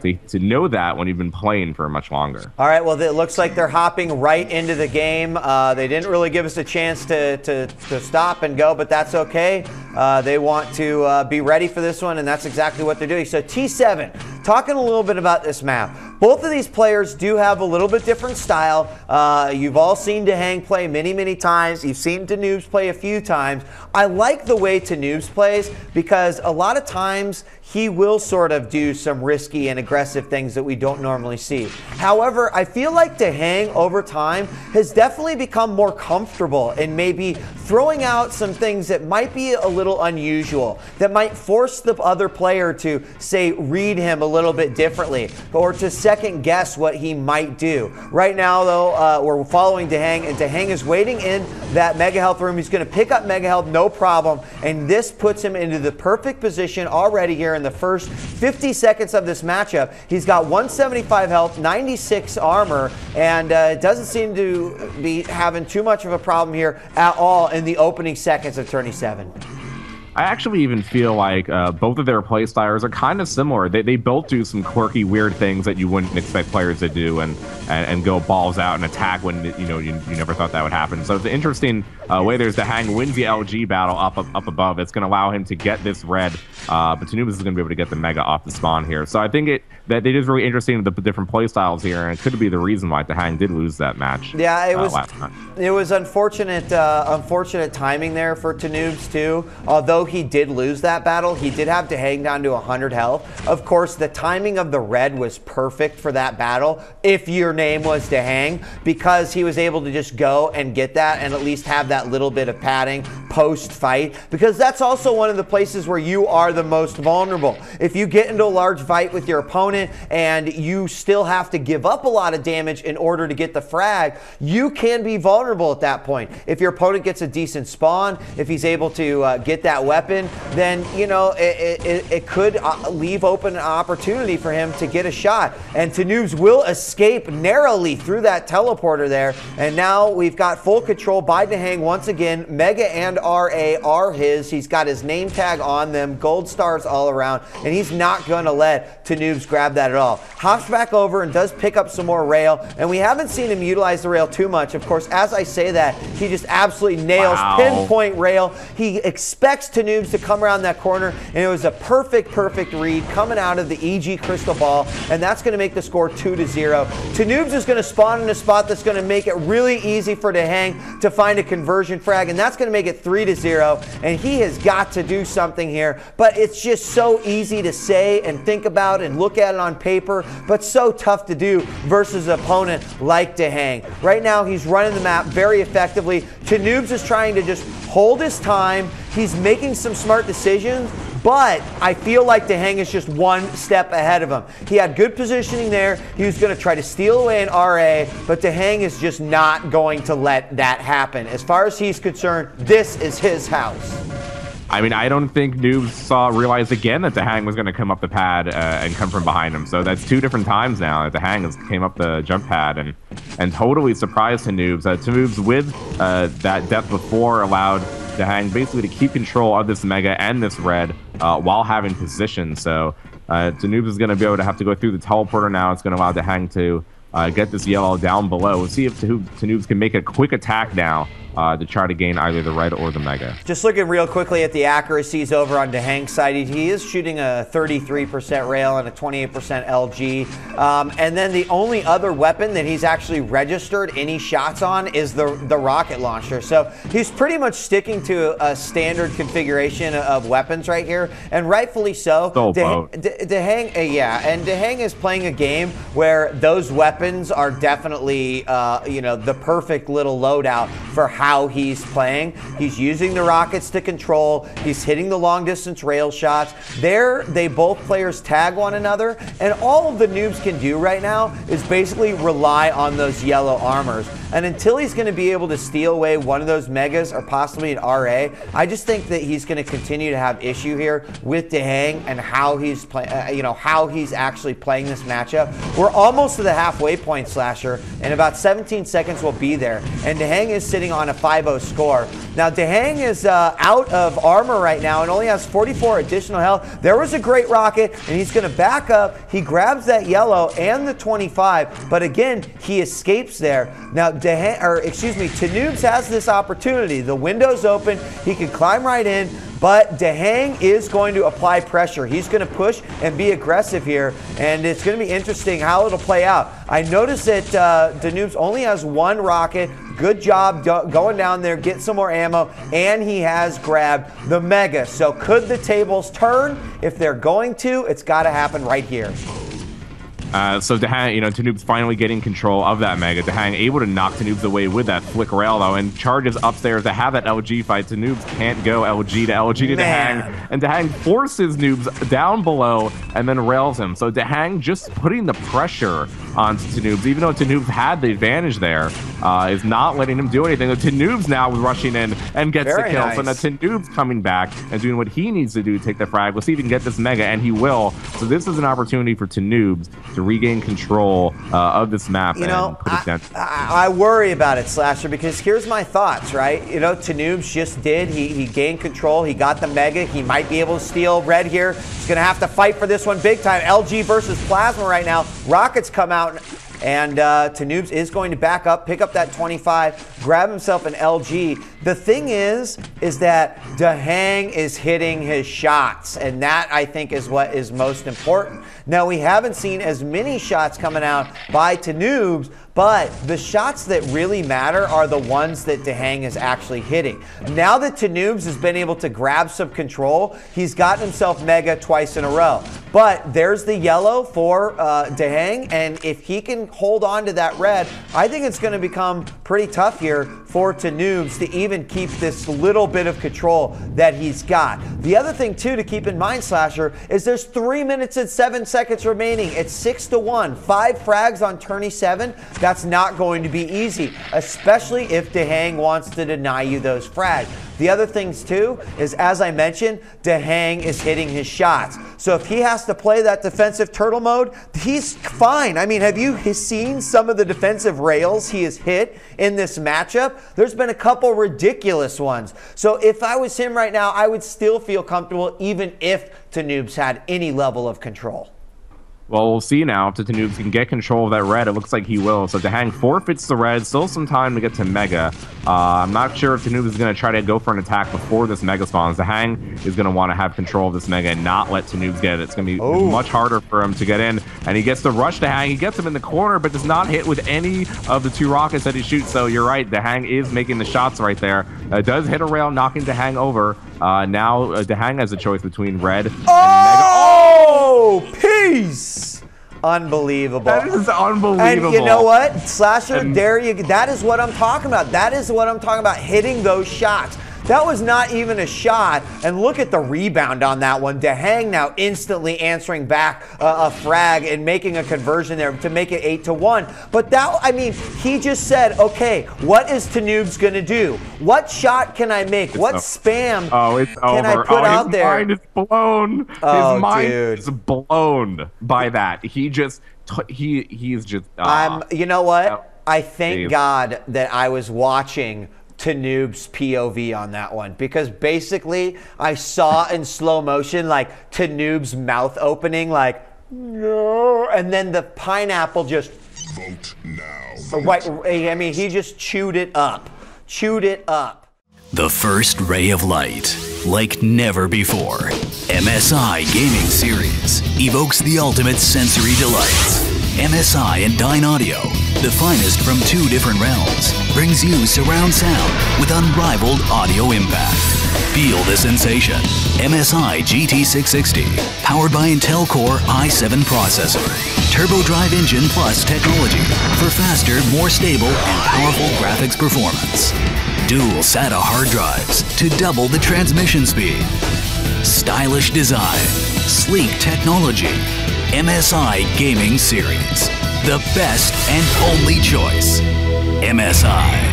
to know that when you've been playing for much longer. All right, well, it looks like they're hopping right into the game. They didn't really give us a chance to stop and go, but that's okay. They want to be ready for this one, and that's exactly what they're doing. So T7, talking a little bit about this map. Both of these players do have a little bit different style. You've all seen DeHang play many, many times. You've seen Tanoobs play a few times. I like the way Tanoobs plays because a lot of times he will sort of do some risky and aggressive things that we don't normally see. However, I feel like DeHang over time has definitely become more comfortable in maybe throwing out some things that might be a little unusual, that might force the other player to, say, read him a little bit differently or to second guess what he might do. Right now, though, we're following DeHang, and DeHang is waiting in that Mega Health room. He's going to pick up Mega Health, no problem, and this puts him into the perfect position already here in the first 50 seconds of this matchup. He's got 175 health, 96 armor, and doesn't seem to be having too much of a problem here at all in the opening seconds of Tourney 7. I actually even feel like both of their play styles are kind of similar. They both do some quirky, weird things that you wouldn't expect players to do, and go balls out and attack when you never thought that would happen. So it's an interesting way. There's DeHang wins the LG battle up above. It's going to allow him to get this red, but Tanoobs is going to be able to get the Mega off the spawn here. So I think that it is really interesting, the different play styles here, and it could be the reason why DeHang did lose that match. Yeah, it was last time. It was unfortunate timing there for Tanoobs too. Although he did lose that battle, he did have to hang down to 100 health. Of course, the timing of the red was perfect for that battle if your name was DeHang, because he was able to just go and get that and at least have that little bit of padding post-fight, because that's also one of the places where you are the most vulnerable. If you get into a large fight with your opponent and you still have to give up a lot of damage in order to get the frag, you can be vulnerable at that point. If your opponent gets a decent spawn, if he's able to get that weapon, then it could leave open an opportunity for him to get a shot. And Tanoobs will escape narrowly through that teleporter there. And now we've got full control by DeHang once again. Mega and RA are his. He's got his name tag on them, gold stars all around, and he's not going to let Tanoobs grab that at all. Hops back over and does pick up some more rail, and we haven't seen him utilize the rail too much. Of course, as I say that, he just absolutely nails pinpoint rail. He expects Tanoobs to come around that corner, and it was a perfect read coming out of the EG crystal ball, and that's going to make the score 2-0. Tanoobs is going to spawn in a spot that's going to make it really easy for DeHang to find a conversion frag, and that's going to make it 3-0, and he has got to do something here. But it's just so easy to say and think about and look at it on paper, but so tough to do versus an opponent like DeHang. Right now, he's running the map very effectively. Tanoobs is trying to just hold his time. He's making some smart decisions, but I feel like DeHang is just one step ahead of him. He had good positioning there. He was going to try to steal away an RA, but DeHang is just not going to let that happen. As far as he's concerned, this is his house. I mean, I don't think Noobs realized again that DeHang was going to come up the pad and come from behind him. So that's two different times now that DeHang came up the jump pad and totally surprised Tanoobs. Tanoobs with that depth before allowed DeHang basically to keep control of this Mega and this red while having position. So Tanoobs is going to be able to have to go through the teleporter now. It's going to allow DeHang to get this yellow down below. We'll see if Tanoobs can make a quick attack now to try to gain either the red or the Mega. Just looking real quickly at the accuracies over on DeHang's side, he is shooting a 33% rail and a 28% LG. And then the only other weapon that he's actually registered any shots on is the rocket launcher. So he's pretty much sticking to a standard configuration of weapons right here, and rightfully so. DeHang, and DeHang is playing a game where those weapons are definitely, the perfect little loadout for how he's playing. He's using the rockets to control. He's hitting the long distance rail shots. They both players tag one another, and all of the Noobs can do right now is basically rely on those yellow armors. And until he's going to be able to steal away one of those Megas or possibly an RA, I just think that he's going to continue to have issue here with DeHang and how he's how he's actually playing this matchup. We're almost to the halfway point, Slasher. In about 17 seconds we'll be there, and DeHang is sitting on a 5-0 score. Now, Dehang is out of armor right now and only has 44 additional health. There was a great rocket, and he's going to back up. He grabs that yellow and the 25, but again, he escapes there. Now, Tanoobs has this opportunity. The window's open. He can climb right in, but Dehang is going to apply pressure. He's going to push and be aggressive here, and it's going to be interesting how it'll play out. I noticed that Tanoobs only has one rocket. Good job going down there, get some more ammo, and he has grabbed the Mega. So could the tables turn? If they're going to, it's got to happen right here. So Dehang, Tanoobs finally getting control of that Mega. Dehang able to knock Tanoobs away with that flick rail, though, and charges upstairs to have that LG fight. Tanoobs can't go LG to Dehang, and Dehang forces Noobs down below and then rails him. So Dehang just putting the pressure onto Tanoobs, even though Tanoobs had the advantage there, is not letting him do anything. Tanoobs now is rushing in and gets the kill. Nice. So now Tanoobs coming back and doing what he needs to do to take the frag. We'll see if he can get this Mega, and he will. So this is an opportunity for Tanoobs to regain control of this map and put it down. I worry about it, Slasher, because here's my thoughts, right? Tanoobs just did. He gained control. He got the Mega. He might be able to steal red here. He's going to have to fight for this one big time. LG versus Plasma right now. Rockets come out, and Tanoobs is going to back up, pick up that 25, grab himself an LG. The thing is that Dehang is hitting his shots, and that, I think, is what is most important. Now, we haven't seen as many shots coming out by Tanoobs, but the shots that really matter are the ones that Dehang is actually hitting. Now that Tanoobs has been able to grab some control, he's gotten himself Mega twice in a row. But there's the yellow for Dehang, and if he can hold on to that red, I think it's going to become pretty tough here for Tanoobs to even keep this little bit of control that he's got. The other thing, too, to keep in mind, Slasher, is there's 3 minutes and 7 seconds remaining. It's 6-1. 5 frags on tourney 7. That's not going to be easy, especially if Dehang wants to deny you those frags. The other things, too, is, as I mentioned, Dehang is hitting his shots. So if he has to play that defensive turtle mode, he's fine. I mean, have you seen some of the defensive rails he has hit in this matchup? There's been a couple ridiculous ones. So if I was him right now, I would still feel comfortable even if Tanoobs had any level of control. Well, we'll see now if Tanoobs can get control of that red. It looks like he will. So Dehang forfeits the red. Still some time to get to Mega. I'm not sure if Tanoobs is going to try to go for an attack before this Mega spawns. Dehang is going to want to have control of this Mega and not let Tanoobs get it. It's going to be much harder for him to get in. And he gets to rush Dehang. He gets him in the corner, but does not hit with any of the 2 rockets that he shoots. So you're right. Dehang is making the shots right there. Does hit a rail, knocking Dehang over. Now Dehang has a choice between red and Mega. Oh, peace! Unbelievable. That is unbelievable. And you know what, Slasher, that is what I'm talking about. That is what I'm talking about, hitting those shots. That was not even a shot, and look at the rebound on that one. Dehang now instantly answering back a frag and making a conversion there to make it 8-1. But that, I mean, he just said, okay, what is Tanoobs going to do? What shot can I make? What spam can I put out there? His mind is blown. His mind is blown by that. He's just, you know what? I thank God that I was watching Tanoob's POV on that one, because basically I saw in slow motion like Tanoob's mouth opening like no, and then the pineapple just vote now. Right, I mean, he just chewed it up. The first ray of light, like never before. MSI Gaming Series evokes the ultimate sensory delights. MSI and Dyn Audio, the finest from 2 different realms, brings you surround sound with unrivaled audio impact. Feel the sensation. MSI GT660, powered by Intel Core i7 processor. Turbo Drive Engine Plus technology for faster, more stable, and powerful graphics performance. Dual SATA hard drives to double the transmission speed. Stylish design, sleek technology. MSI Gaming Series, the best and only choice. MSI.